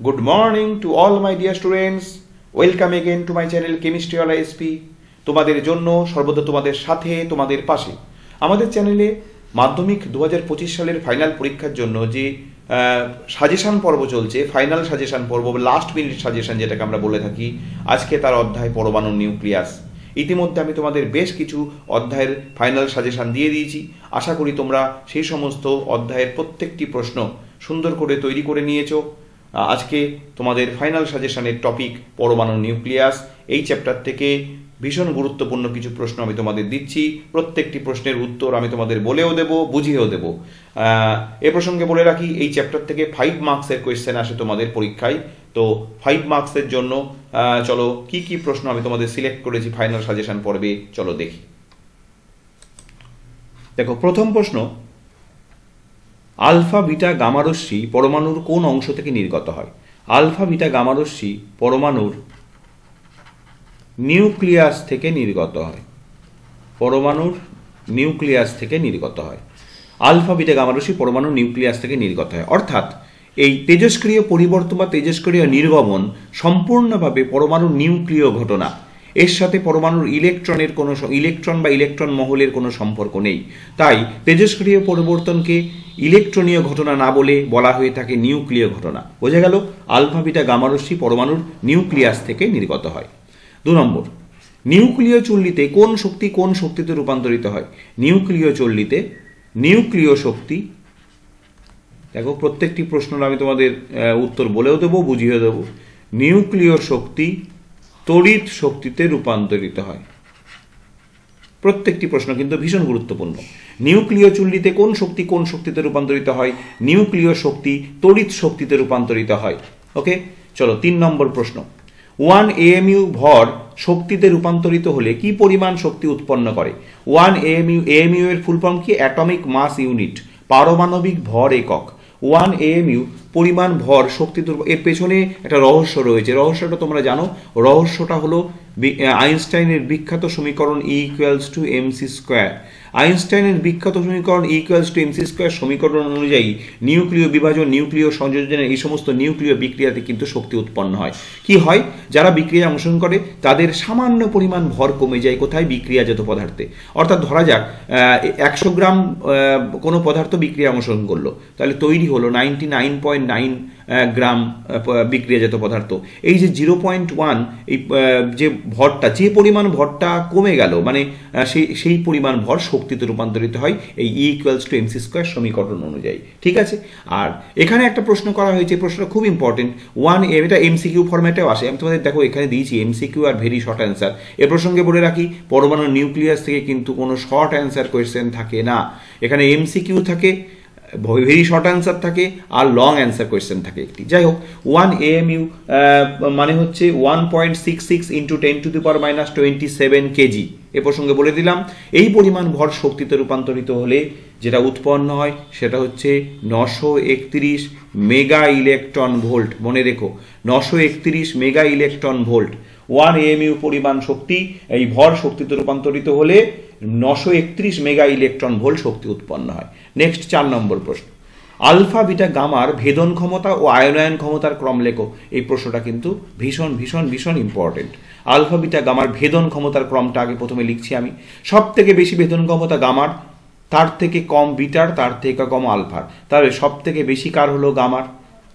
Good morning to all my dear students. Welcome again to my channel Chemistry Wala SP. তোমাদের জন্য সর্বদা তোমাদের সাথে তোমাদের পাশে। আমাদের চ্যানেলে মাধ্যমিক 2025 সালের ফাইনাল পরীক্ষার জন্য যে সাজেশন পর্ব চলছে, ফাইনাল সাজেশন পর্ব, লাস্ট মিনিট সাজেশন যেটাকে আমরা বলে থাকি, আজকে তার অধ্যায় পরমাণু নিউক্লিয়াস। ইতিমধ্যে আমি তোমাদের বেশ কিছু অধ্যায়ের ফাইনাল সাজেশন দিয়ে দিয়েছি। আশা করি তোমরা সেই সমস্ত অধ্যায়ের প্রত্যেকটি প্রশ্ন সুন্দর করে তৈরি করে নিয়েছো। আজকে তোমাদের ফাইনাল সাজেশনের টপিক পরমাণু নিউক্লিয়াস। এই চ্যাপ্টার থেকে ভীষণ গুরুত্বপূর্ণ কিছু প্রশ্ন আমি তোমাদের দিচ্ছি। প্রত্যেকটি প্রশ্নের উত্তর আমি তোমাদের বলেও দেব, বুঝিয়েও দেব। এ প্রসঙ্গে বলে রাখি, এই চ্যাপ্টার থেকে 5 মার্কসের কোয়েশ্চেন আসে তোমাদের পরীক্ষায়। তো 5 মার্কসের জন্য চলো কি কি প্রশ্ন আমি তোমাদের সিলেক্ট করেছি ফাইনাল সাজেশন পর্বে, চলো দেখি। দেখো, প্রথম প্রশ্ন, আলফা বিটা গামা রশ্মি পরমাণুর কোন অংশ থেকে নির্গত হয়? আলফা বিটা গামা রশ্মি পরমাণুর নিউক্লিয়াস থেকে নির্গত হয়। পরমাণুর নিউক্লিয়াস থেকে নির্গত হয়। আলফা বিটা গামা রশ্মি পরমাণুর নিউক্লিয়াস থেকে নির্গত হয়, অর্থাৎ এই তেজস্ক্রিয় পরিবর্তন বা তেজস্ক্রিয় নির্গমন সম্পূর্ণভাবে পরমাণুর নিউক্লিয় ঘটনা। এর সাথে পরমাণুর ইলেকট্রনের কোনো ইলেকট্রন বা ইলেকট্রন মহলের কোনো সম্পর্ক নেই। তাই তেজস্ক্রিয় পরিবর্তনকে ইলেকট্রনীয় ঘটনা না বলে বলা হয়ে থাকে নিউক্লিয় ঘটনা। বোঝা গেল? আলফা বিটা গামা রশ্মি পরমাণুর নিউক্লিয়াস থেকে নির্গত হয়। 2 নম্বর, নিউক্লিয় চুল্লিতে কোন শক্তি কোন শক্তিতে রূপান্তরিত হয়? নিউক্লিয় চুল্লিতে নিউক্লিয় শক্তি, দেখো প্রত্যেকটি প্রশ্নের আমি তোমাদের উত্তর বলেও দেবো, বুঝিয়ে দেবো। নিউক্লিয় শক্তি তড়িৎ শক্তিতে রূপান্তরিত হয়। প্রত্যেকটি প্রশ্ন কিন্তু ভীষণ গুরুত্বপূর্ণ। নিউক্লিয় চুল্লিতে কোন শক্তি কোন শক্তিতে রূপান্তরিত হয়? নিউক্লিয় শক্তি তড়িৎ শক্তিতে রূপান্তরিত হয়। ওকে, চলো 3 নম্বর প্রশ্ন, 1 AMU ভর শক্তিতে রূপান্তরিত হলে কি পরিমাণ শক্তি উৎপন্ন করে? 1 AMU এর ফুল ফর্ম কি? অ্যাটমিক মাস ইউনিট, পারমাণবিক ভর একক। 1 AMU পরিমাণ ভর শক্তিতে, এর পেছনে একটা রহস্য রয়েছে। রহস্যটা তোমরা জানো। রহস্যটা হলো আইনস্টাইনের বিখ্যাত সমীকরণ E=mc²। আইনস্টাইনের বিখ্যাত সমীকরণ E=mc² সমীকরণ অনুযায়ী নিউক্লিয় বিভাজন, নিউক্লিয় সংযোজন, এই সমস্ত নিউক্লিয় বিক্রিয়াতে কিন্তু শক্তি উৎপন্ন হয়। কি হয়? যারা বিক্রিয়ায় অংশগ্রহণ করে তাদের সামান্য পরিমাণ ভর কমে যায়। কোথায়? বিক্রিয়াজাত পদার্থে। অর্থাৎ ধরা যাক 100 গ্রাম কোনো পদার্থ বিক্রিয়ায় অংশগ্রহণ করলো, তাহলে তৈরি হলো 99.9 গ্রাম বিক্রিয়াজাত পদার্থ। এই যে 0.1, এই যে ভরটা, যে পরিমাণ ভরটা কমে গেল, মানে সেই পরিমাণ ভর শক্তিতে রূপান্তরিত হয় এই E=mc² সমীকরণ অনুযায়ী। ঠিক আছে? আর এখানে একটা প্রশ্ন করা হয়েছে, প্রশ্নটা খুব ইম্পর্টেন্ট। 1 এটা MCQ ফরম্যাটেও আসে। আমি তোমাদের দেখো এখানে দিয়েছি MCQ আর ভেরি শর্ট অ্যান্সার। এ প্রসঙ্গে বলে রাখি, পরমাণু নিউক্লিয়াস থেকে কিন্তু কোনো শর্ট অ্যান্সার কোয়েশ্চেন থাকে না। এখানে MCQ থাকে, ভেরি শর্ট অ্যান্সার থাকে, আর লং অ্যান্সার কোয়েশ্চেন থাকে একটি। যাই হোক, 1 AMU মানে হচ্ছে 1.66 × 10⁻⁻27 কেজি। এ প্রসঙ্গে বলে দিলাম, এই পরিমাণ ভর শক্তিতে রূপান্তরিত হলে যেটা উৎপন্ন হয় সেটা হচ্ছে 931 মেগা ইলেকট্রন ভোল্ট। মনে রেখো, 931 মেগা ইলেকট্রন ভোল্ট। 1 AMU পরিমাণ শক্তি, এই ভর শক্তিতে রূপান্তরিত হলে 931 মেগা ইলেকট্রন ভোল্ট শক্তি উৎপন্ন হয়। নেক্সট 4 নম্বর প্রশ্ন, আলফা বিটা গামার ভেদন ক্ষমতা ও আয়নায়ন ক্ষমতার ক্রম লেখো। এই প্রশ্নটা কিন্তু ভীষণ ভীষণ ভীষণ ইম্পর্টেন্ট। আলফা বিটা গামার ভেদন ক্ষমতার ক্রমটা আগে প্রথমে লিখছি আমি। সব থেকে বেশি ভেদন ক্ষমতা গামার, তার থেকে কম বিটার, তার থেকে কম আলফার। তাহলে সব থেকে বেশি কার হলো? গামার।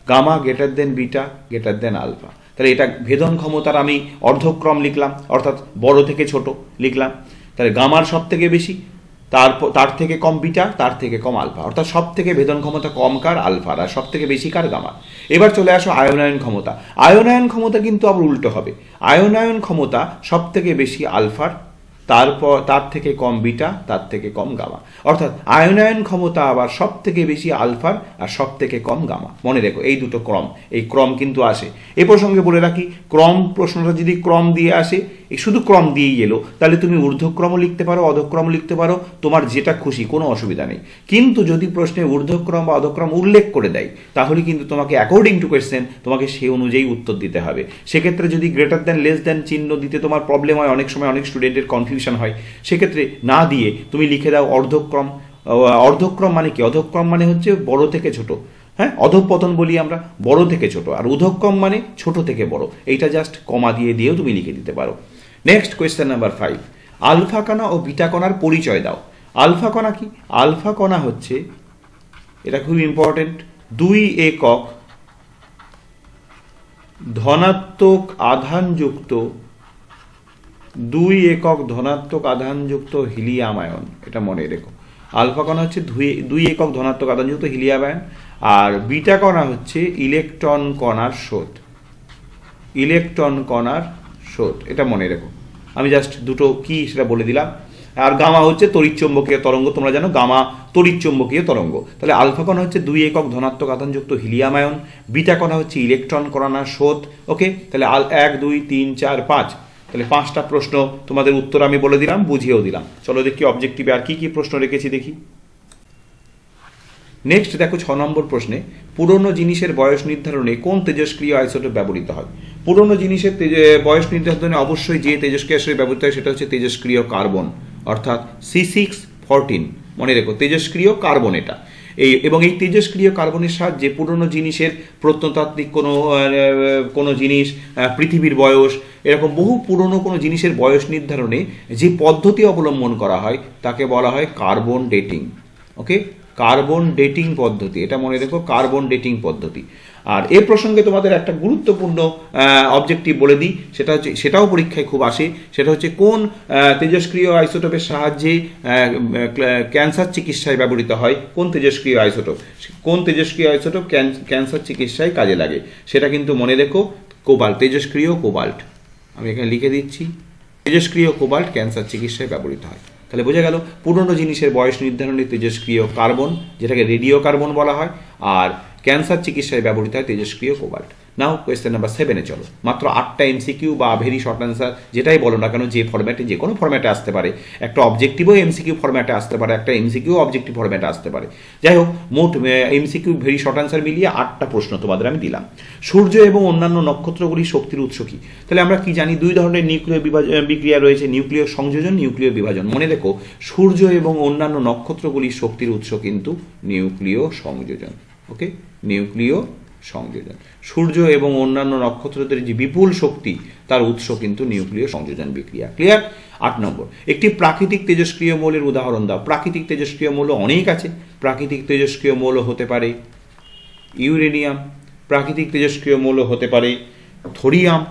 Gamma greater than beta greater than alpha. তাহলে এটা ভেদন ক্ষমতার আমি অর্ধক্রম লিখলাম, অর্থাৎ বড় থেকে ছোট লিখলাম। তাহলে গামার সব থেকে বেশি, তার থেকে কম বিটা, তার থেকে কম আলফা। অর্থাৎ সব থেকে ভেদন ক্ষমতা কম কার? আলফার, আর সব থেকে বেশি কার? গামার। এবার চলে আসো আয়নায়ন ক্ষমতা। আয়নায়ন ক্ষমতা কিন্তু আবার উল্টো হবে। আয়নায়ন ক্ষমতা সব থেকে বেশি আলফার, তার থেকে কম বিটা, তার থেকে কম গামা। অর্থাৎ আয়নায়ন ক্ষমতা আবার সব থেকে বেশি আলফার আর সব থেকে কম গামা। মনে রেখো এই দুটো ক্রম, এই ক্রম কিন্তু আসে। এ প্রসঙ্গে বলে রাখি, ক্রম প্রশ্নটা যদি ক্রম দিয়ে আসে, শুধু ক্রম দিয়েই এলো, তাহলে তুমি ঊর্ধ্বক্রমও লিখতে পারো, অধক্রম লিখতে পারো, তোমার যেটা খুশি, কোনো অসুবিধা নেই। কিন্তু যদি প্রশ্নে ঊর্ধ্বক্রম বা অধক্রম উল্লেখ করে দেয়, তাহলে কিন্তু তোমাকে অ্যাকর্ডিং টু কোয়েশ্চেন তোমাকে সেই অনুযায়ী উত্তর দিতে হবে। সেক্ষেত্রে যদি গ্রেটার দেন লেস দেন চিহ্ন দিতে তোমার প্রবলেম হয়, অনেক সময় অনেক স্টুডেন্টের কনফিউশন হয়, সেক্ষেত্রে না দিয়ে তুমি লিখে দাও অর্ধক্রম। অর্ধক্রম মানে কি? অধক্রম মানে হচ্ছে বড় থেকে ছোট। হ্যাঁ, অধঃপতন বলি আমরা, বড় থেকে ছোট, আর ঊর্ধ্বক্রম মানে ছোট থেকে বড়। এইটা জাস্ট কমা দিয়েও তুমি লিখে দিতে পারো। নেক্সট কোয়েশ্চেন নাম্বার 5, আলফা কণা ও বিটা কণার পরিচয় দাও। আলফা কণা কি? আলফা কণা হচ্ছে, এটা খুব ইম্পর্টেন্ট, 2 একক ধনাত্মক আধানযুক্ত 2 একক ধনাত্মক আধানযুক্ত হিলিয়াম আয়ন। এটা মনে রেখো, আলফা কণা হচ্ছে 2 একক ধনাত্মক আধানযুক্ত হিলিয়াম আয়ন, আর বিটা কণা হচ্ছে ইলেকট্রন কণার স্রোত। ইলেকট্রন কণার স্রোত, এটা মনে রেখো। আমি জাস্ট দুটো কি সেটা বলে দিলাম। আর গামা হচ্ছে তড়িৎচুম্বকীয় তরঙ্গ, তোমরা জানো গামা তড়িৎচুম্বকীয় তরঙ্গ। তাহলে আলফা কণা হচ্ছে 2 একক ধনাত্মক আধানযুক্ত হিলিয়াম আয়ন, বিটা কণা হচ্ছে ইলেকট্রন কণার স্রোত। ওকে, তাহলে 1 2 3 4 5, তাহলে 5টা প্রশ্ন তোমাদের উত্তর আমি বলে দিলাম, বুঝিয়েও দিলাম। চলো দেখি অবজেক্টিভে আর কি কি প্রশ্ন রেখেছি দেখি। নেক্সট দেখো 6 নম্বর প্রশ্নে, পুরনো জিনিসের বয়স নির্ধারণে কোন তেজস্ক্রিয় আইসোটোপ ব্যবহৃত হয়? পুরনো জিনিসের বয়স নির্ধারণে অবশ্যই যে তেজস্ক্রিয় আইসোটোপ ব্যবহৃত হয় সেটা হচ্ছে তেজস্ক্রিয় কার্বন, অর্থাৎ C614। মনে রেখো, তেজস্ক্রিয় কার্বন এটা। এবং এই তেজস্ক্রিয় কার্বনের সাহায্যে পুরনো জিনিসের প্রত্নতাত্ত্বিক কোনো জিনিস, পৃথিবীর বয়স, এরকম বহু পুরনো কোনো জিনিসের বয়স নির্ধারণে যে পদ্ধতি অবলম্বন করা হয় তাকে বলা হয় কার্বন ডেটিং। ওকে, কার্বন ডেটিং পদ্ধতি, এটা মনে রেখো, কার্বন ডেটিং পদ্ধতি। আর এ প্রসঙ্গে তোমাদের একটা গুরুত্বপূর্ণ অবজেক্টিভ বলে দিই, সেটা হচ্ছে, সেটাও পরীক্ষায় খুব আসে, সেটা হচ্ছে কোন তেজস্ক্রিয় আইসোটোপের সাহায্যে ক্যান্সার চিকিৎসায় ব্যবহৃত হয়। কোন তেজস্ক্রিয় আইসোটোপ, কোন তেজস্ক্রিয় আইসোটোপ ক্যান্সার চিকিৎসায় কাজে লাগে, সেটা কিন্তু মনে রেখো, কোবাল্ট, তেজস্ক্রিয় কোবাল্ট। আমি এখানে লিখে দিচ্ছি, তেজস্ক্রিয় কোবাল্ট ক্যান্সার চিকিৎসায় ব্যবহৃত হয়। তাহলে বোঝা গেল পুরনো জিনিসের বয়স নির্ধারণে তেজস্ক্রিয় কার্বন, যেটাকে রেডিও কার্বন বলা হয়, আর ক্যান্সার চিকিৎসায় ব্যবহৃত হয় তেজস্ক্রিয় কোবাল্ট। নাও কোয়েশ্চেন নাম্বার 7-এ চলো। মাত্র 8টা এমসিকিউ বা ভেরি শর্ট অ্যান্সার, যেটাই বলো না কেন, যে ফরম্যাটে, যে কোনো ফরম্যাটে আসতে পারে। একটা অবজেক্টিভও এমসিকিউ ফরম্যাটে আসতে পারে, একটা এমসিকিউ অবজেক্টিভ ফরম্যাটে আসতে পারে। যাই হোক, মোট এমসিকিউ ভেরি শর্ট অ্যান্সার মিলিয়ে 8টা প্রশ্ন তোমাদের আমি দিলাম। সূর্য এবং অন্যান্য নক্ষত্রগুলির শক্তির উৎস কি? তাহলে আমরা কি জানি, 2 ধরনের নিউক্লিয় বিক্রিয়া রয়েছে, নিউক্লিয় সংযোজন, নিউক্লিয় বিভাজন। মনে রেখো, সূর্য এবং অন্যান্য নক্ষত্রগুলির শক্তির উৎস কিন্তু নিউক্লিয় সংযোজন। ওকে, নিউক্লিয় সংযোজন। সূর্য এবং অন্যান্য নক্ষত্রদের যে বিপুল শক্তি, তার উৎস কিন্তু নিউক্লিয় সংযোজন বিক্রিয়া। ক্লিয়ার? 8 নম্বর, একটি প্রাকৃতিক তেজস্ক্রিয় মৌলের উদাহরণ দাও। প্রাকৃতিক তেজস্ক্রিয় মৌল অনেক আছে। প্রাকৃতিক তেজস্ক্রিয় মৌল হতে পারে ইউরেনিয়াম, প্রাকৃতিক তেজস্ক্রিয় মৌল হতে পারে থোরিয়াম,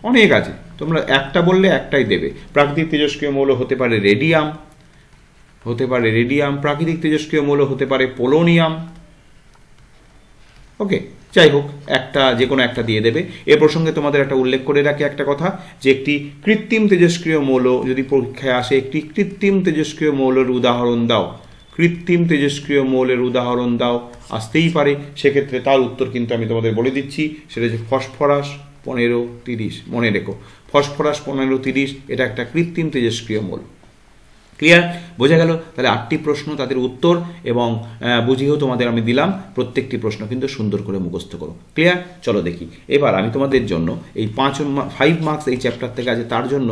অনেক আছে, তোমরা একটা বললে একটাই দেবে। প্রাকৃতিক তেজস্ক্রিয় মৌল হতে পারে রেডিয়াম, প্রাকৃতিক তেজস্ক্রিয় মৌল হতে পারে পোলোনিয়াম। ওকে, যাই হোক, একটা যে কোনো একটা দিয়ে দেবে। এ প্রসঙ্গে তোমাদের একটা উল্লেখ করে রাখি একটা কথা, যে একটি কৃত্রিম তেজস্ক্রিয় মৌল যদি পরীক্ষায় আসে, একটি কৃত্রিম তেজস্ক্রিয় মৌলের উদাহরণ দাও, কৃত্রিম তেজস্ক্রিয় মৌলের উদাহরণ দাও, আসতেই পারে। সেক্ষেত্রে তার উত্তর কিন্তু আমি তোমাদের বলে দিচ্ছি, সেটা হচ্ছে ফসফরাস 1530। মনে রেখো, ফসফরাস 1530 এটা একটা কৃত্রিম তেজস্ক্রিয় মৌল। ক্লিয়ার? বোঝা গেল? তাহলে 8টি প্রশ্ন, তাদের উত্তর এবং বুঝিয়েও তোমাদের আমি দিলাম। প্রত্যেকটি প্রশ্ন কিন্তু সুন্দর করে মুখস্থ করো। ক্লিয়ার? চলো দেখি, এবার আমি তোমাদের জন্য এই 5 মার্কস এই চ্যাপ্টার থেকে আছে, তার জন্য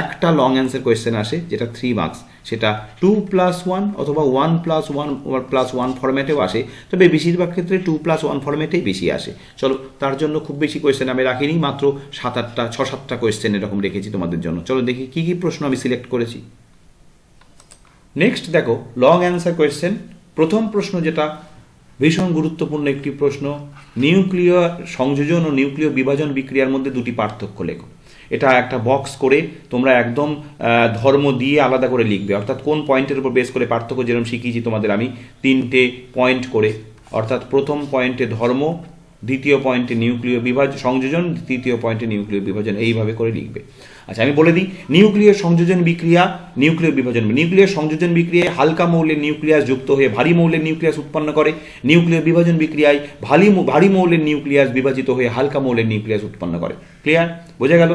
একটা লং অ্যান্সার কোয়েশ্চেন আসে, যেটা 3 মার্কস, সেটা 2+1 অথবা 1+1 ফরম্যাটেও আসে, তবে বেশিরভাগ ক্ষেত্রে 2+1 ফরম্যাটেই বেশি আসে। চলো, তার জন্য খুব বেশি কোয়েশ্চেন আমি রাখিনি, মাত্র 6-7টা কোয়েশ্চেন এরকম রেখেছি তোমাদের জন্য। চলো দেখি কি কি প্রশ্ন আমি সিলেক্ট করেছি। নেক্সট দেখো, লং অ্যান্সার কোয়েশ্চেন। প্রথম প্রশ্ন, যেটা ভীষণ গুরুত্বপূর্ণ একটি প্রশ্ন, নিউক্লিয় সংযোজন ও নিউক্লিয় বিভাজন বিক্রিয়ার মধ্যে 2টি পার্থক্য লেখো। এটা একটা বক্স করে তোমরা একদম ধর্ম দিয়ে আলাদা করে লিখবে, অর্থাৎ কোন পয়েন্টের উপর বেস করে পার্থক্য, যেরকম শিখিয়েছি তোমাদের আমি 3টে পয়েন্ট করে, অর্থাৎ প্রথম পয়েন্টে ধর্ম, দ্বিতীয় পয়েন্টে নিউক্লিয় সংযোজন, তৃতীয় পয়েন্টে নিউক্লিয় বিভাজন, এইভাবে করে লিখবে। আচ্ছা, আমি বলে দিই, নিউক্লিয় সংযোজন বিক্রিয়া, নিউক্লিয় বিভাজন। নিউক্লিয় সংযোজন বিক্রিয়ায় হালকা মৌলের নিউক্লিয়াস যুক্ত হয়ে ভারী মৌলের নিউক্লিয়াস উৎপন্ন করে। নিউক্লিয় বিভাজন বিক্রিয়ায় ভারী মৌলের নিউক্লিয়াস বিভাজিত হয়ে হালকা মৌলের নিউক্লিয়াস উৎপন্ন করে। ক্লিয়ার? বোঝা গেল?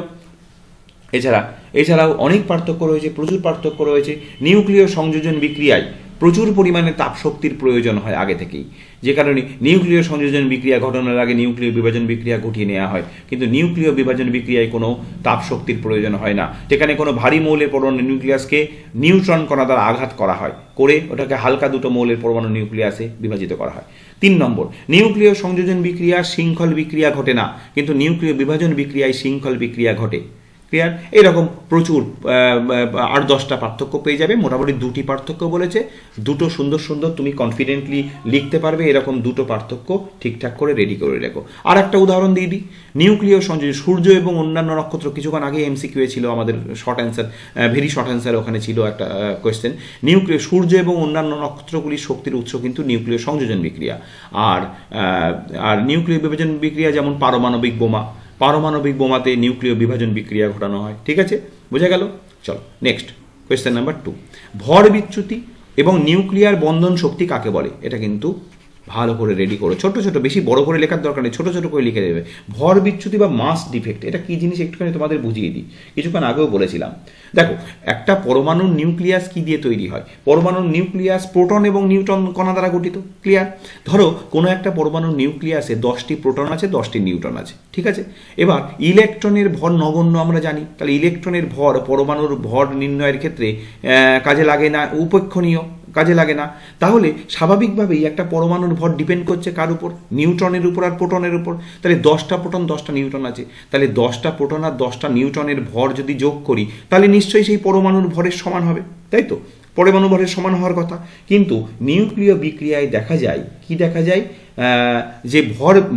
এছাড়াও অনেক পার্থক্য রয়েছে, প্রচুর পার্থক্য রয়েছে। নিউক্লিয় সংযোজন বিক্রিয়ায় প্রচুর পরিমাণে তাপশক্তির প্রয়োজন হয় আগে থেকেই, যে কারণে নিউক্লিয় সংযোজন বিক্রিয়া ঘটানোর আগে নিউক্লিয় বিভাজন বিক্রিয়া ঘটিয়ে নেওয়া হয়। কিন্তু নিউক্লিয় বিভাজন বিক্রিয়ায় কোনো তাপশক্তির প্রয়োজন হয় না, যেখানে কোনো ভারী মৌলের পরমাণু নিউক্লিয়াসকে নিউট্রন কণা দ্বারা আঘাত করা হয়, করে ওটাকে হালকা দুটো মৌলের পরমাণু নিউক্লিয়াসে বিভাজিত করা হয়। 3 নম্বর, নিউক্লিয় সংযোজন বিক্রিয়া শৃঙ্খল বিক্রিয়া ঘটে না, কিন্তু নিউক্লিয় বিভাজন বিক্রিয়ায় শৃঙ্খল বিক্রিয়া ঘটে। ক্লিয়ার? এরকম প্রচুর 8-10টা পার্থক্য পেয়ে যাবে। মোটামুটি 2টি পার্থক্য বলেছে, দুটো সুন্দর সুন্দর তুমি কনফিডেন্টলি লিখতে পারবে, এরকম দুটো পার্থক্য ঠিকঠাক করে রেডি করে রেখো। আর একটা উদাহরণ দিয়ে দিই, নিউক্লিয় সংযোজন সূর্য এবং অন্যান্য নক্ষত্র, কিছুক্ষণ আগে এমসিকিউ ছিল আমাদের, short answer, very short answer ওখানে ছিল একটা কোয়েশ্চেন। নিউক্লিয় সূর্য এবং অন্যান্য নক্ষত্রগুলির শক্তির উৎস কিন্তু নিউক্লিয় সংযোজন বিক্রিয়া। আর নিউক্লিয় বিভাজন বিক্রিয়া যেমন পারমাণবিক বোমা, পারমাণবিক বোমাতে নিউক্লিয় বিভাজন বিক্রিয়া ঘটানো হয়। ঠিক আছে, বোঝা গেল? চলো নেক্সট কোয়েশ্চেন নাম্বার 2, ভর বিচ্যুতি এবং নিউক্লিয়ার বন্ধন শক্তি কাকে বলে? এটা কিন্তু ভালো করে রেডি করো, ছোট ছোট, বেশি বড় করে লেখার দরকার নেই, ছোট ছোট করে লিখে দেবে। ভর বিচ্যুতি বা মাস ডিফেক্ট, এটা কি জিনিস একটুখানি তোমাদের বুঝিয়ে দিই, কিছুক্ষণ আগেও বলেছিলাম। দেখো, একটা পরমাণুর নিউক্লিয়াস কি দিয়ে তৈরি হয়? পরমাণুর নিউক্লিয়াস প্রোটন এবং নিউট্রন কণা দ্বারা গঠিত। ক্লিয়ার? ধরো কোনো একটা পরমাণুর নিউক্লিয়াসে 10টি প্রোটন আছে, 10টি নিউট্রন আছে। ঠিক আছে, এবার ইলেকট্রনের ভর নগণ্য আমরা জানি, তাহলে ইলেকট্রনের ভর পরমাণুর ভর নির্ণয়ের ক্ষেত্রে কাজে লাগে না, উপেক্ষণীয়, কাজে লাগে না। তাহলে স্বাভাবিকভাবেই একটা পরমাণুর ভর ডিপেন্ড করছে কার উপর? নিউট্রনের উপর আর প্রোটনের উপর। তাহলে 10টা প্রোটন 10টা নিউট্রন আছে, তাহলে 10টা প্রোটন আর 10টা নিউট্রনের ভর যদি যোগ করি তাহলে নিশ্চয়ই সেই পরমাণুর ভরের সমান হবে, তাই তো? পরমাণু ভরের সমান হওয়ার কথা। কিন্তু নিউক্লিয় বিক্রিয়ায় দেখা যায়, কি দেখা যায়? যে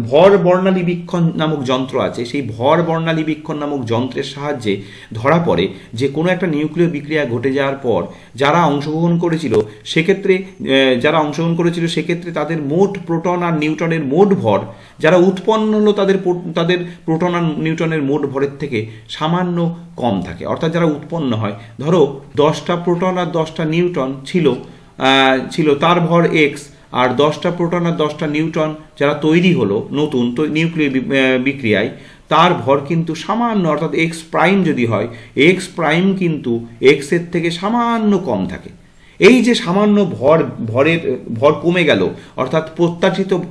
ভর বর্ণালী বীক্ষণ নামক যন্ত্র আছে, সেই ভর বর্ণালী বীক্ষণ নামক যন্ত্রের সাহায্যে ধরা পড়ে যে কোনো একটা নিউক্লিয় বিক্রিয়া ঘটে যাওয়ার পর যারা অংশগ্রহণ করেছিল সেক্ষেত্রে তাদের মোট প্রোটন আর নিউট্রনের মোট ভর যারা উৎপন্ন হলো তাদের প্রোটন আর নিউট্রনের মোট ভরের থেকে সামান্য কম থাকে। অর্থাৎ যারা উৎপন্ন হয়, ধরো 10টা প্রোটন আর 10টা নিউট্রন ছিল তার ভর এক্স, আর 10টা প্রোটন আর 10টা নিউট্রন যারা তৈরি হলো নতুন নিউক্লিয় বিক্রিয়ায়, তার ভর কিন্তু সামান্য, অর্থাৎ এক্স প্রাইম যদি হয়, এক্স প্রাইম কিন্তু এক্সের থেকে সামান্য কম থাকে। এই যে সামান্য ভর কমে গেল, অর্থাৎ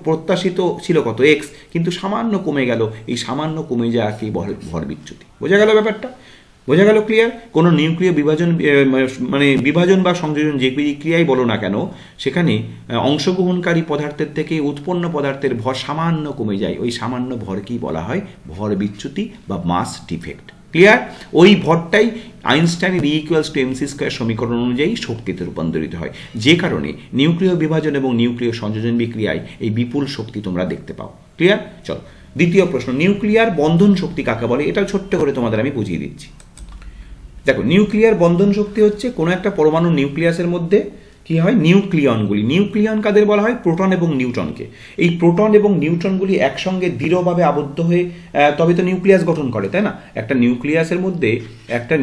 প্রত্যাশিত ছিল কত? এক্স, কিন্তু সামান্য কমে গেল, এই সামান্য কমে যাওয়াকেই ভর বিচ্যুতি। বোঝা গেল ব্যাপারটা? বোঝা গেল? ক্লিয়ার? কোনো নিউক্লিয় বিভাজন বা সংযোজন যে ক্রিয়াই বলো না কেন, সেখানে অংশগ্রহণকারী পদার্থের থেকে উৎপন্ন পদার্থের ভর সামান্য কমে যায়, ওই সামান্য ভরকেই বলা হয় ভর বিচ্যুতি বা মাস ডিফেক্ট। ক্লিয়ার? ওই ভরটাই আইনস্টাইনের E=mc² সমীকরণ অনুযায়ী শক্তিতে রূপান্তরিত হয়, যে কারণে নিউক্লিয় বিভাজন এবং নিউক্লিয় সংযোজন বিক্রিয়ায় এই বিপুল শক্তি তোমরা দেখতে পাও। ক্লিয়ার? চলো দ্বিতীয় প্রশ্ন, নিউক্লিয়ার বন্ধন শক্তি কাকে বলে? এটা ছোট্ট করে তোমাদের আমি বুঝিয়ে দিচ্ছি। দেখো, নিউক্লিয়ার বন্ধন শক্তি হচ্ছে কোনো একটা পরমাণু নিউক্লিয়াসের মধ্যে কি হয়? নিউক্লিয়নগুলি, নিউক্লিয়ন কাদের বলা হয়? প্রোটন এবং নিউট্রনকে। এই প্রোটন এবং নিউট্রনগুলি একসঙ্গে দৃঢ়ভাবে আবদ্ধ হয়ে তবে তো নিউক্লিয়াস গঠন করে, তাই না? একটা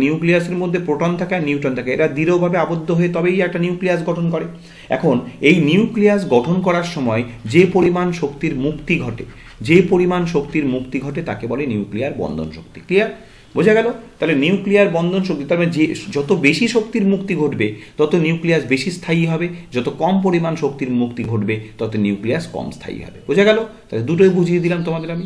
নিউক্লিয়াসের মধ্যে প্রোটন থাকে আর নিউট্রন থাকে, এরা দৃঢ়ভাবে আবদ্ধ হয়ে তবেই একটা নিউক্লিয়াস গঠন করে। এখন এই নিউক্লিয়াস গঠন করার সময় যে পরিমাণ শক্তির মুক্তি ঘটে তাকে বলে নিউক্লিয়ার বন্ধন শক্তি। ক্লিয়ার? বোঝা গেল? তাহলে নিউক্লিয়ার বন্ধন শক্তি, তার মানে যে যত বেশি শক্তির মুক্তি ঘটবে তত নিউক্লিয়াস বেশি স্থায়ী হবে, যত কম পরিমাণ শক্তির মুক্তি ঘটবে তত নিউক্লিয়াস কম স্থায়ী হবে। বোঝা গেল? তাহলে দুটোই বুঝিয়ে দিলাম তোমাদের আমি।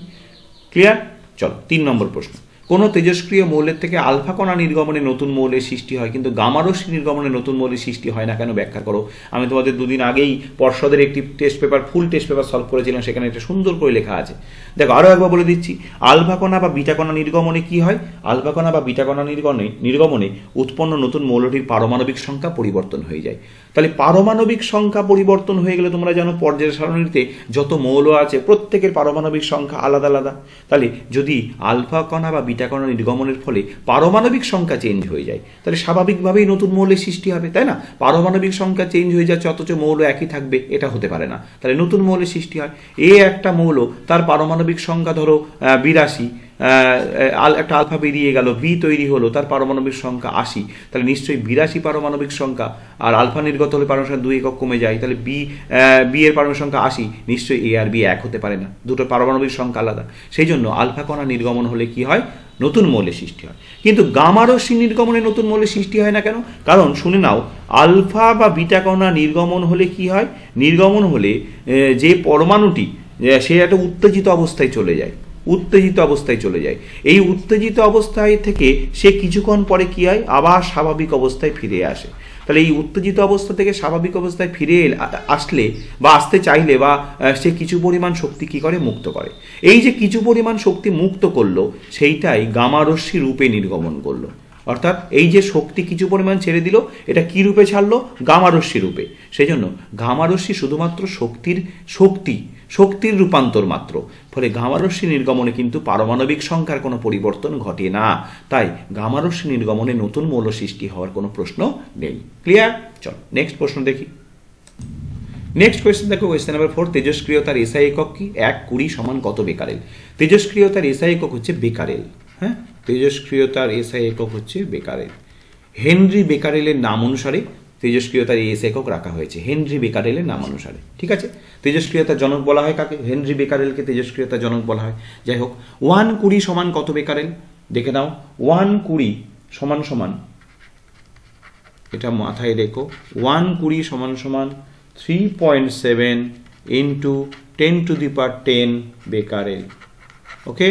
ক্লিয়ার? চলো 3 নম্বর প্রশ্ন, কোনো তেজস্ক্রিয় মৌলের থেকে আলফা কণা নির্গমনে নতুন মৌলের সৃষ্টি হয় কিন্তু গামা রশ্মি নির্গমনে নতুন মৌলের সৃষ্টি হয় না কেন? ব্যাখ্যা করো। আমি তোমাদের 2 দিন আগেই পর্ষদের একটি ফুল টেস্ট পেপার সলভ করেছিলাম, সেখানে একটা সুন্দর করে লেখা আছে। দেখো, আরও একবার বলে দিচ্ছি, আলফা কণা বা বিটা কণা নির্গমনে কি হয়? আলফা কণা বা বিটা কণা নির্গমনে উৎপন্ন নতুন মৌলটির পারমাণবিক সংখ্যা পরিবর্তন হয়ে যায়। তাহলে পারমাণবিক সংখ্যা পরিবর্তন হয়ে গেলে তোমরা জানো পর্যায় সারণীতে যত মৌল আছে প্রত্যেকের পারমাণবিক সংখ্যা আলাদা আলাদা। তাহলে যদি আলফা কণা বা বিটা কণা নির্গমনের ফলে পারমাণবিক সংখ্যা চেঞ্জ হয়ে যায়, তাহলে স্বাভাবিকভাবেই নতুন মৌলের সৃষ্টি হবে, তাই না? পারমাণবিক সংখ্যা চেঞ্জ হয়ে যাচ্ছে অথচ মৌল একই থাকবে, এটা হতে পারে না। তাহলে নতুন মৌলের সৃষ্টি হয়। একটা মৌল, তার পারমাণবিক সংখ্যা ধরো 82, একটা আলফা বেরিয়ে গেল, বি তৈরি হলো, তার পারমাণবিক সংখ্যা 80, তাহলে নিশ্চয়ই 82 পারমাণবিক সংখ্যা। আর আলফা নির্গত হলে পারমাণবিক সংখ্যা 2 একক কমে যায়, তাহলে বি এর পারমাণবিক সংখ্যা 80, নিশ্চয়ই এ আর বি এক হতে পারে না, দুটো পারমাণবিক সংখ্যা আলাদা। সেই জন্য আলফা কণা নির্গমন হলে কি হয়, নতুন মৌলের সৃষ্টি হয়। কিন্তু গামা রশ্মি নির্গমনে নতুন মৌলের সৃষ্টি হয় না কেন? কারণ শুনে নাও, আলফা বা বিটা কণা নির্গমন হলে কি হয়, নির্গমন হলে যে পরমাণুটি সে একটা উত্তেজিত অবস্থায় চলে যায়, উত্তেজিত অবস্থায় চলে যায়। এই উত্তেজিত অবস্থায় থেকে সে কিছুক্ষণ পরে কি হয়, আবার স্বাভাবিক অবস্থায় ফিরে আসে। তাহলে এই উত্তেজিত অবস্থা থেকে স্বাভাবিক অবস্থায় ফিরে আসলে বা আসতে চাইলে বা সে কিছু পরিমাণ শক্তি কি করে, মুক্ত করে। এই যে কিছু পরিমাণ শক্তি মুক্ত করলো, সেইটাই গামা রশ্মি রূপে নির্গমন করলো। অর্থাৎ এই যে শক্তি কিছু পরিমাণ ছেড়ে দিল, এটা কি রূপে ছাড়লো, গামা রশ্মি রূপে। সেই জন্য গামা রশ্মি শুধুমাত্র শক্তির রূপান্তর মাত্র। ফলে গামা রশ্মি নির্গমনে কিন্তু পারমাণবিক সংখ্যার কোনো পরিবর্তন ঘটে না। তাই গামা রশ্মি নির্গমনে নতুন মৌল সৃষ্টি হওয়ার কোনো প্রশ্ন নেই। ক্লিয়ার? চলো নেক্সট প্রশ্ন দেখি। নেক্সট কোয়েশ্চেন দেখো, কোয়েশ্চেন নাম্বার 4, তেজস্ক্রিয়তার এসআই একক কি? 1-20 সমান কত বেকারেল? তেজস্ক্রিয়তার এসআই একক হচ্ছে বেকারেল। হ্যাঁ, তেজস্ক্রিয়তার এসআই একক হচ্ছে বেকারেল। হেনরি বেকারেলের নাম অনুসারে তেজস্ক্রিয়তার এস একক রাখা হয়েছে, হেনরি বেকারেলের নাম অনুসারে। ঠিক আছে, তেজস্ক্রিয়তার জনক বলা হয় কাকে? হেনরি বেকারেলকে তেজস্ক্রিয়তার জনক বলা হয়। যাই হোক, 1-20 সমান কত বেকারেল? দেখে নাও, 1-20 সমান এটা মাথায় রেখো, 1-20 সমান 3.7 ইন্টু 10⁻10 বেকারেল। ওকে,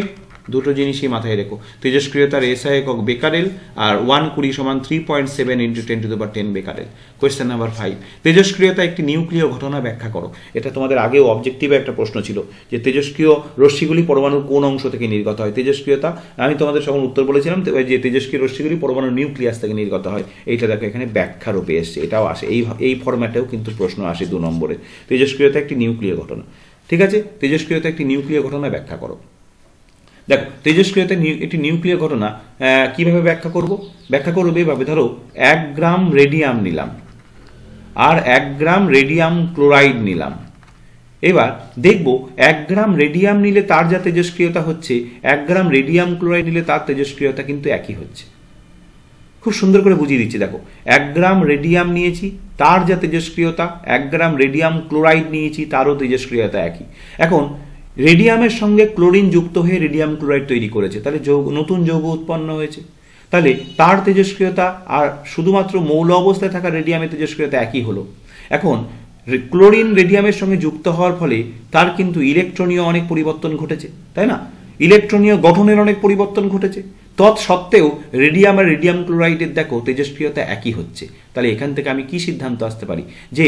দুটো জিনিসই মাথায় রেখো, তেজস্ক্রিয়তার এসআই একক বেকারেল আর 1-20 সমান 3.7 ইন্টু 10⁻10 বেকারেল। কোয়েশ্চেন নাম্বার 5, তেজস্ক্রিয়তা একটি নিউক্লিয় ঘটনা ব্যাখ্যা করো। এটা তোমাদের আগেও অবজেক্টিভে একটা প্রশ্ন ছিল যে তেজস্ক্রিয় রশ্মিগুলি পরমাণুর কোন অংশ থেকে নির্গত হয়। তেজস্ক্রিয়তা আমি তোমাদের সকল উত্তর বলেছিলাম যে তেজস্ক্রিয় রশ্মিগুলি পরমাণুর নিউক্লিয়াস থেকে নির্গত হয়। এইটা দেখো এখানে ব্যাখ্যা রূপে এসছে, এটাও আসে এই ফরম্যাটেও কিন্তু প্রশ্ন আসে 2 নম্বরে। তেজস্ক্রিয়তা একটি নিউক্লিয় ঘটনা। ঠিক আছে, তেজস্ক্রিয়তা একটি নিউক্লিয় ঘটনা ব্যাখ্যা করো। দেখো, তেজস্ক্রিয়তা একটি নিউক্লিয় ঘটনা কিভাবে ব্যাখ্যা করব? ব্যাখ্যা করবে এভাবে, ধরো 1 গ্রাম রেডিয়াম নিলাম আর 1 গ্রাম রেডিয়াম ক্লোরাইড নিলাম। এবার দেখব 1 গ্রাম রেডিয়াম নিলে তার যা তেজস্ক্রিয়তা হচ্ছে, 1 গ্রাম রেডিয়াম ক্লোরাইড নিলে তার তেজস্ক্রিয়তা কিন্তু একই হচ্ছে। খুব সুন্দর করে বুঝিয়ে দিচ্ছি, দেখো 1 গ্রাম রেডিয়াম নিয়েছি, তার যা তেজস্ক্রিয়তা, 1 গ্রাম রেডিয়াম ক্লোরাইড নিয়েছি, তারও তেজস্ক্রিয়তা একই। এখন রেডিয়ামের সঙ্গে ক্লোরিন যুক্ত হয়ে রেডিয়াম ক্লোরাইড তৈরি করেছে, তাহলে নতুন যৌগ উৎপন্ন হয়েছে। তাহলে তার তেজস্ক্রিয়তা আর শুধুমাত্র মৌল অবস্থায় থাকা রেডিয়ামের তেজস্ক্রিয়তা একই হলো। এখন ক্লোরিন রেডিয়ামের সঙ্গে যুক্ত হওয়ার ফলে তার কিন্তু ইলেকট্রনীয় অনেক পরিবর্তন ঘটেছে, তাই না? ইলেকট্রনীয় গঠনের অনেক পরিবর্তন ঘটেছে। তৎসত্ত্বেও রেডিয়াম আর রেডিয়াম ক্লোরাইডের দেখো তেজস্ক্রিয়তা একই হচ্ছে। তাহলে এখান থেকে আমি কি সিদ্ধান্ত আসতে পারি যে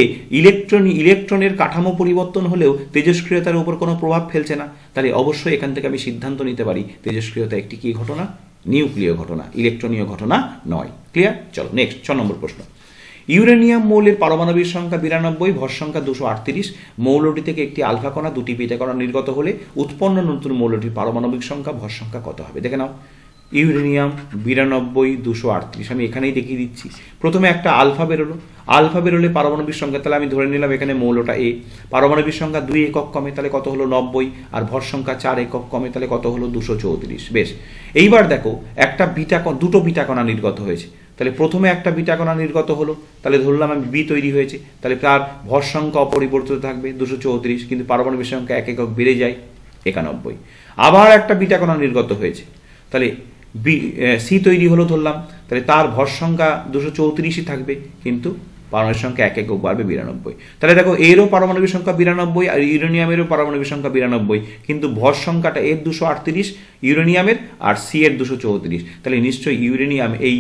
ইলেকট্রনের কাঠামো পরিবর্তন হলেও তেজস্ক্রিয়তার উপর কোনো প্রভাব ফেলছে না। তাহলে অবশ্যই এখান থেকে আমি সিদ্ধান্ত নিতে পারি তেজস্ক্রিয়তা একটি কি ঘটনা? নিউক্লিয় ঘটনা, ইলেকট্রনীয় ঘটনা নয়। ক্লিয়ার? চলো নেক্সট 6 নম্বর প্রশ্ন। ইউরেনিয়াম মৌলের পারমাণবিক সংখ্যা 92, ভর সংখ্যা 238। মৌলটি থেকে একটি আলফা কণা, 2টি বিটা কণা নির্গত হলে উৎপন্ন নতুন মৌলটির পারমাণবিক সংখ্যা, ভর সংখ্যা কত হবে? দেখে নাও, ইউরেনিয়াম 92, 238 আমি এখানেই দেখিয়ে দিচ্ছি। প্রথমে একটা আলফা বেরোলো, আলফা বেরোলে পারমাণবিক সংখ্যা, তাহলে আমি ধরে নিলাম এখানে মৌলটা এ, পারমাণবিক সংখ্যা 2 একক কমে, তাহলে কত হলো 90, আর ভর সংখ্যা 4 একক কমে, তাহলে কত হলো 234। বেশ, এইবার দেখো একটা দুটো বিটা কণা নির্গত হয়েছে, তাহলে প্রথমে একটা বিটা কণা নির্গত হলো, তাহলে ধরলাম আমি বি তৈরি হয়েছে, তাহলে তার ভর সংখ্যা অপরিবর্তিত থাকবে 234, কিন্তু পারমাণবিক সংখ্যা 1 একক বেড়ে যায় 91। আবার একটা বিটা কণা নির্গত হয়েছে, তাহলে সি তৈরি হলো ধরলাম, তাহলে তার ভর সংখ্যা 234ই থাকবে, কিন্তু পারমাণবিক সংখ্যা 1 একক বাড়বে 92। তাহলে দেখো এরও পারমাণবিক সংখ্যা 92 আর ইউরেনিয়ামেরও পারমাণবিক সংখ্যা 92, কিন্তু ভর সংখ্যাটা এর 238 ইউরেনিয়ামের আর সি এর 234। তাহলে নিশ্চয়ই ইউরেনিয়াম এই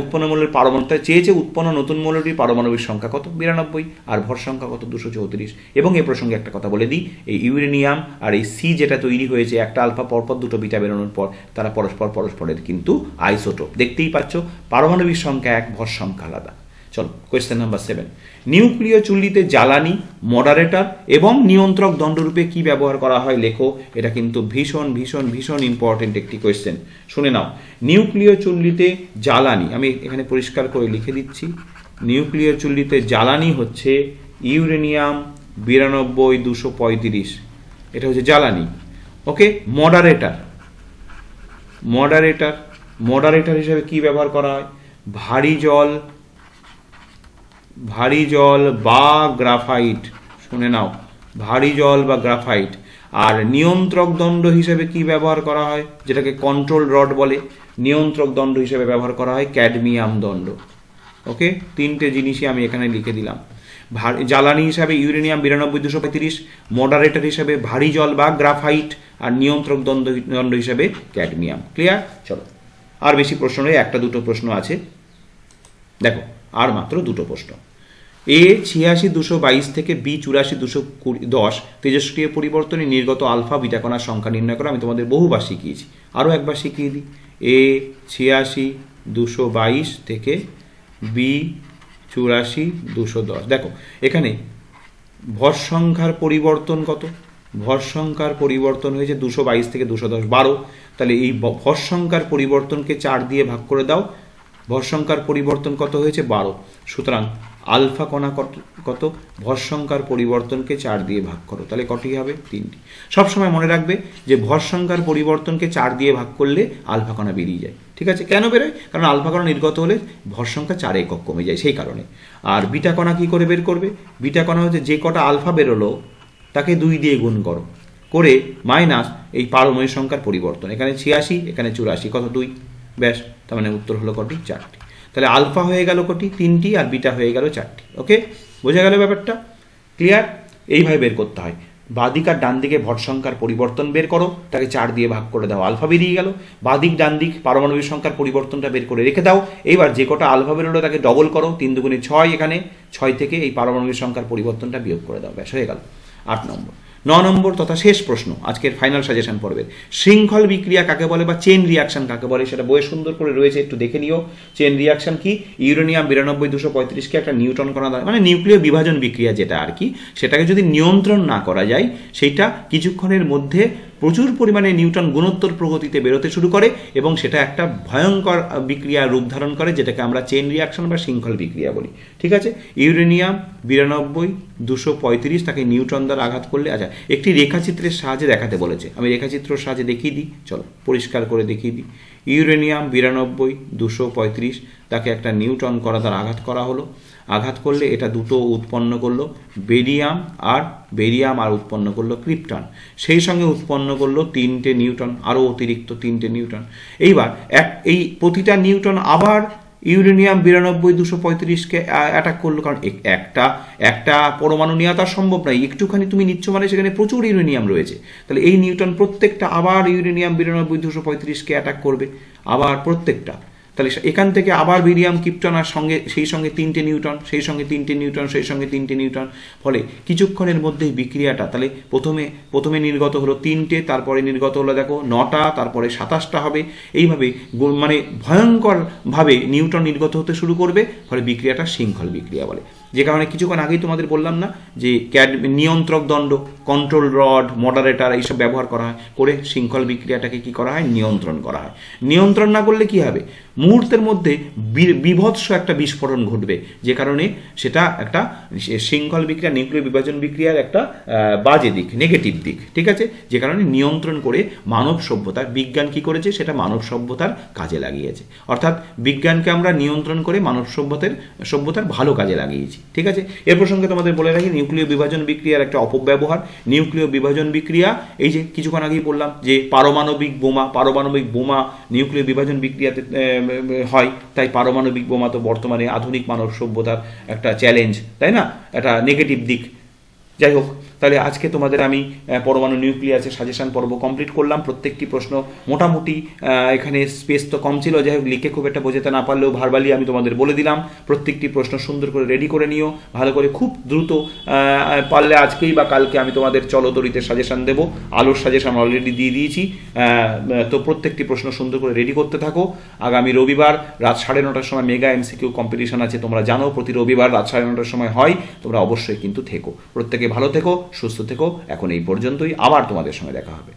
উৎপন্ন মৌলের পারমাণবিকতা চেয়েছে, উৎপন্ন নতুন মৌলটির পারমাণবিক সংখ্যা কত? 92, আর ভর সংখ্যা কত? 234। এবং এ প্রসঙ্গে একটা কথা বলে দিই, এই ইউরেনিয়াম আর এই সি যেটা তৈরি হয়েছে, একটা আলফা পরপর দুটো বিটা বেরোনোর পর তারা পরস্পরের কিন্তু আইসোটোপ। দেখতেই পাচ্ছ পারমাণবিক সংখ্যা 1, ভর সংখ্যা আলাদা। চলো কোয়েশ্চেন নাম্বার 7, নিউক্লিয় চুল্লিতে জ্বালানি, মডারেটর এবং নিয়ন্ত্রক দণ্ডরূপে কি ব্যবহার করা হয় লেখো। এটা কিন্তু ভীষণ ভীষণ ভীষণ ইম্পর্টেন্ট একটি কোয়েশ্চেন, শুনে নাও। নিউক্লিয় চুল্লিতে জ্বালানি, আমি এখানে পরিষ্কার করে লিখে দিচ্ছি, নিউক্লিয় চুল্লিতে জ্বালানি হচ্ছে ইউরেনিয়াম 92, 235, এটা হচ্ছে জ্বালানি। ওকে, মডারেটর, মডারেটর, মডারেটর হিসেবে কি ব্যবহার করা হয়? ভারী জল বা গ্রাফাইট, শুনে নাও, ভারী জল বা গ্রাফাইট। আর নিয়ন্ত্রক দণ্ড হিসেবে কি ব্যবহার করা হয়, যেটাকে কন্ট্রোল রড বলে, নিয়ন্ত্রক দণ্ড হিসেবে ব্যবহার করা হয় ক্যাডমিয়াম দণ্ড। ওকে, তিনটে জিনিসই আমি এখানে লিখে দিলাম। জ্বালানি হিসাবে ইউরেনিয়াম 92-235, মডারেটর হিসাবে ভারী জল বা গ্রাফাইট, আর নিয়ন্ত্রক দণ্ড হিসাবে ক্যাডমিয়াম। ক্লিয়ার? চলো, আর বেশি প্রশ্ন নেই, একটা দুটো প্রশ্ন আছে, দেখো আর মাত্র দুটো প্রশ্ন। এ 86-222 থেকে বি 84-210 তেজস্ক্রিয় পরিবর্তনে নির্গত আলফা বিটা কণার সংখ্যা নির্ণয় করা আমি তোমাদের বহুবার শিখিয়েছি, আরও একবার শিখিয়ে দিই। এ 86-222 থেকে বি 84-210, দেখো এখানে ভর সংখ্যার পরিবর্তন কত? ভর সংখ্যার পরিবর্তন হয়েছে 222 থেকে 210, 12। তাহলে এই ভর সংখ্যার পরিবর্তনকে 4 দিয়ে ভাগ করে দাও। ভর সংখ্যার পরিবর্তন কত হয়েছে? 12। সুতরাং আলফা কণা কত? ভর সংখ্যার পরিবর্তনকে 4 দিয়ে ভাগ করো, তাহলে কটি হবে? 3টি। সবসময় মনে রাখবে যে ভর সংখ্যার পরিবর্তনকে 4 দিয়ে ভাগ করলে আলফা কণা বেরিয়ে যায়। ঠিক আছে? কেন বেরোয়? কারণ আলফা কণা নির্গত হলে ভর সংখ্যা 4 একক কমে যায়, সেই কারণে। আর বিটা কণা কি করে বের করবে? বিটা কণা হচ্ছে যে কটা আলফা বেরোলো তাকে 2 দিয়ে গুণ করো, করে মাইনাস এই পারমাণবিক সংখ্যার পরিবর্তন, এখানে 86, এখানে 84, কত? 2। ব্যাস, তার মানে উত্তর হলো কটি? 4টি। তাহলে আলফা হয়ে গেল কটি? 3টি, আর বিটা হয়ে গেল 4টি। ওকে, বোঝা গেল ব্যাপারটা? ক্লিয়ার? এইভাবে বের করতে হয়। বাদিক আর ডান দিকে ভর সংখ্যার পরিবর্তন বের করো, তাকে 4 দিয়ে ভাগ করে দাও, আলফা বেরিয়ে গেল। বাদিক ডান দিক পারমাণবিক সংখ্যার পরিবর্তনটা বের করে রেখে দাও। এইবার যে কটা আলফা বেরোলো তাকে ডবল করো, 3 দুগুণে 6, এখানে 6 থেকে এই পারমাণবিক সংখ্যার পরিবর্তনটা বিয়োগ করে দাও, ব্যাস হয়ে গেল। 8 নম্বর। 9 নম্বর তথা শেষ প্রশ্ন আজকের ফাইনাল সাজেশন পর্বের, শৃঙ্খল বিক্রিয়া কাকে বলে বা চেন রিয়াকশন কাকে বলে সেটা বইয়ে সুন্দর করে রয়েছে, একটু দেখে নিও। চেন রিয়াকশন কি? ইউরেনিয়াম 92-235কে একটা নিউট্রন কণা দ্বারা, মানে নিউক্লিয় বিভাজন বিক্রিয়া যেটা আর কি, সেটাকে যদি নিয়ন্ত্রণ না করা যায় সেইটা কিছুক্ষণের মধ্যে প্রচুর পরিমাণে নিউটন গুণোত্তর প্রগতিতে বেরোতে শুরু করে এবং সেটা একটা ভয়ঙ্কর বিক্রিয়া রূপ ধারণ করে, যেটাকে আমরা চেন রিয়াকশন বা শৃঙ্খল বিক্রিয়া বলি। ঠিক আছে? ইউরেনিয়াম 92-235 তাকে নিউটন দ্বারা আঘাত করলে, আচ্ছা একটি রেখাচিত্রের সাহায্যে দেখাতে বলেছে, আমি রেখাচিত্রের সাহায্যে দেখিয়ে দিই, চলো পরিষ্কার করে দেখিয়ে দিই। ইউরেনিয়াম 92-235 তাকে একটা নিউটন কণা দ্বারা আঘাত করা হলো, আঘাত করলে এটা দুটো উৎপন্ন করলো বেরিয়াম আর উৎপন্ন করলো ক্রিপ্টন, সেই সঙ্গে উৎপন্ন করলো 3টে নিউটন, আরও অতিরিক্ত 3টে নিউটন। এইবার এই প্রতিটা নিউটন আবার ইউরেনিয়াম 92-235কে অ্যাটাক করলো, কারণ একটা পরমাণু নেওয়া তার সম্ভব নয়, একটুখানি তুমি নিচ্ছ মানে সেখানে প্রচুর ইউরেনিয়াম রয়েছে, তাহলে এই নিউটন প্রত্যেকটা আবার ইউরেনিয়াম 92-235কে অ্যাটাক করবে, আবার প্রত্যেকটা। তাহলে এখান থেকে আবার বেরিয়াম ক্রিপ্টন আর সেই সঙ্গে 3টে নিউটন, সেই সঙ্গে 3টে নিউটন, সেই সঙ্গে 3টে নিউটন, ফলে কিছুক্ষণের মধ্যেই বিক্রিয়াটা, তাহলে প্রথমে নির্গত হলো 3টে, তারপরে নির্গত হলো দেখো 9টা, তারপরে 27টা হবে, এইভাবে মানে ভয়ঙ্করভাবে নিউটন নির্গত হতে শুরু করবে, ফলে বিক্রিয়াটা শৃঙ্খল বিক্রিয়া বলে। যে কারণে কিছুক্ষণ আগেই তোমাদের বললাম না যে নিয়ন্ত্রক দণ্ড, কন্ট্রোল রড, মডারেটর এইসব ব্যবহার করা হয়, করে শৃঙ্খল বিক্রিয়াটাকে কি করা হয়? নিয়ন্ত্রণ করা হয়। নিয়ন্ত্রণ না করলে কি হবে? মুহূর্তের মধ্যে বিভৎস একটা বিস্ফোরণ ঘটবে, যে কারণে সেটা একটা শৃঙ্খল বিক্রিয়া, নিউক্লিয় বিভাজন বিক্রিয়ার একটা বাজে দিক, নেগেটিভ দিক। ঠিক আছে? যে কারণে নিয়ন্ত্রণ করে মানব সভ্যতার, বিজ্ঞান কি করেছে? সেটা মানব সভ্যতার কাজে লাগিয়েছে, অর্থাৎ বিজ্ঞানকে আমরা নিয়ন্ত্রণ করে মানব সভ্যতার ভালো কাজে লাগিয়েছি। ঠিক আছে? এর প্রসঙ্গে তোমাদের বলে রাখি, নিউক্লিয় বিভাজন বিক্রিয়ার একটা অপব্যবহার। নিউক্লিয় বিভাজন বিক্রিয়া, এই যে কিছুক্ষণ আগেই বললাম যে পারমাণবিক বোমা নিউক্লিয় বিভাজন বিক্রিয়াতে হয়, তাই পারমাণবিক বোমা তো বর্তমানে আধুনিক মানব সভ্যতার একটা চ্যালেঞ্জ, তাই না? একটা নেগেটিভ দিক। যাই হোক, তাহলে আজকে তোমাদের আমি পরমাণু নিউক্লিয়াসের সাজেশন পর্ব কমপ্লিট করলাম। প্রত্যেকটি প্রশ্ন মোটামুটি, এখানে স্পেস তো কম ছিল, যাই হোক লিখে খুব একটা বোঝাতে না পারলেও ভার্বালি আমি তোমাদের বলে দিলাম। প্রত্যেকটি প্রশ্ন সুন্দর করে রেডি করে নিও, ভালো করে, খুব দ্রুত, পারলে আজকেই বা কালকে আমি তোমাদের চলতরিতের সাজেশন দেবো, আলোর সাজেশন অলরেডি দিয়ে দিয়েছি। তো প্রত্যেকটি প্রশ্ন সুন্দর করে রেডি করতে থাকো। আগামী রবিবার রাত 9:30টার সময় মেগা এমসিকিউ কম্পিটিশন আছে, তোমরা জানো প্রতি রবিবার রাত 9:30টার সময় হয়, তোমরা অবশ্যই কিন্তু থেকো। প্রত্যেকে ভালো থেকো, সুস্থ থেকো। এখন এই পর্যন্তই, আবার তোমাদের সঙ্গে দেখা হবে।